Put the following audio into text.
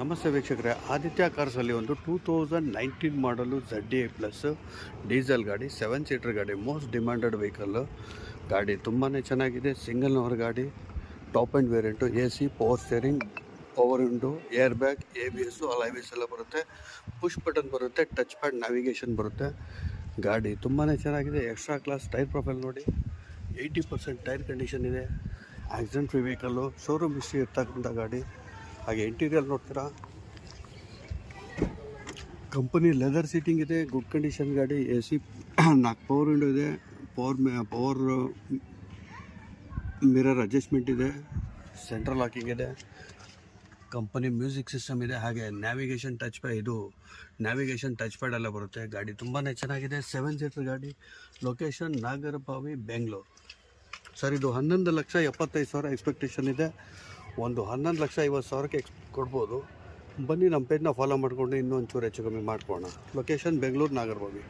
ನಮಸ್ತೆ ವೀಕ್ಷಕರೇ, ಆದಿತ್ಯ ಕಾರ್ಸಲ್ಲಿ ಒಂದು 2019 ಮಾಡಲು ZDI+ ಡೀಸೆಲ್ ಗಾಡಿ, 7 ಸೀಟರ್ ಗಾಡಿ, ಮೋಸ್ಟ್ ಡಿಮ್ಯಾಂಡೆಡ್ ವೆಹಿಕಲ್ಲು ಗಾಡಿ. ತುಂಬಾ ಚೆನ್ನಾಗಿದೆ. ಸಿಂಗಲ್ ಓನರ್ ಗಾಡಿ, top end variant, AC, power steering, power window, air bag, ABS, ABS ಎಲ್ಲ ಬರುತ್ತೆ. ಪುಷ್ ಬಟನ್ ಬರುತ್ತೆ, ಟಚ್ ಪ್ಯಾಡ್ ನ್ಯಾವಿಗೇಷನ್ ಬರುತ್ತೆ. ಗಾಡಿ ತುಂಬಾ ಚೆನ್ನಾಗಿದೆ. ಎಕ್ಸ್ಟ್ರಾ ಕ್ಲಾಸ್ ಟೈರ್ ಪ್ರೊಫೈಲ್ ನೋಡಿ, 80% ಟೈರ್ ಕಂಡೀಷನ್ ಇದೆ. Accident free vehicle, showroom history ಇರ್ತಕ್ಕಂಥ ಗಾಡಿ. ಹಾಗೆ ಇಂಟೀರಿಯರ್ ನೋಡ್ತೀರಾ, ಕಂಪನಿ ಲೆದರ್ ಸೀಟಿಂಗ್ ಇದೆ, ಗುಡ್ ಕಂಡೀಷನ್ ಗಾಡಿ. AC 4 ಪವರ್ ವಿಂಡೋ ಇದೆ, ಪವರ್ ಮಿರರ್ ಅಡ್ಜಸ್ಟ್ಮೆಂಟ್ ಇದೆ, ಸೆಂಟ್ರಲ್ ಲಾಕಿಂಗ್ ಇದೆ, ಕಂಪನಿ ಮ್ಯೂಸಿಕ್ ಸಿಸ್ಟಮ್ ಇದೆ. ಹಾಗೆ ನ್ಯಾವಿಗೇಷನ್ ಟಚ್ ಪ್ಯಾಡ್ ಎಲ್ಲ ಬರುತ್ತೆ. ಗಾಡಿ ತುಂಬಾ ಚೆನ್ನಾಗಿದೆ. 7 ಸೀಟರ್ ಗಾಡಿ. ಲೊಕೇಶನ್ ನಾಗರಬಾವಿ, ಬೆಂಗಳೂರು. ಸರ್, ಇದು 11,75,000 ಎಕ್ಸ್ಪೆಕ್ಟೇಷನ್ ಇದೆ. ಒಂದು 11,50,000ಕ್ಕೆ ಕೊಡ್ಬೋದು. ಬನ್ನಿ, ನಮ್ಮ ಪೇಜ್ನ ಫಾಲೋ ಮಾಡಿಕೊಂಡು ಇನ್ನೂ ಒಂಚೂರು ಹೆಚ್ಚು ಕಮ್ಮಿ ಮಾಡ್ಕೊಳ್ಳೋಣ. ಲೊಕೇಶನ್ ಬೆಂಗಳೂರು, ನಾಗರಬಾವಿ.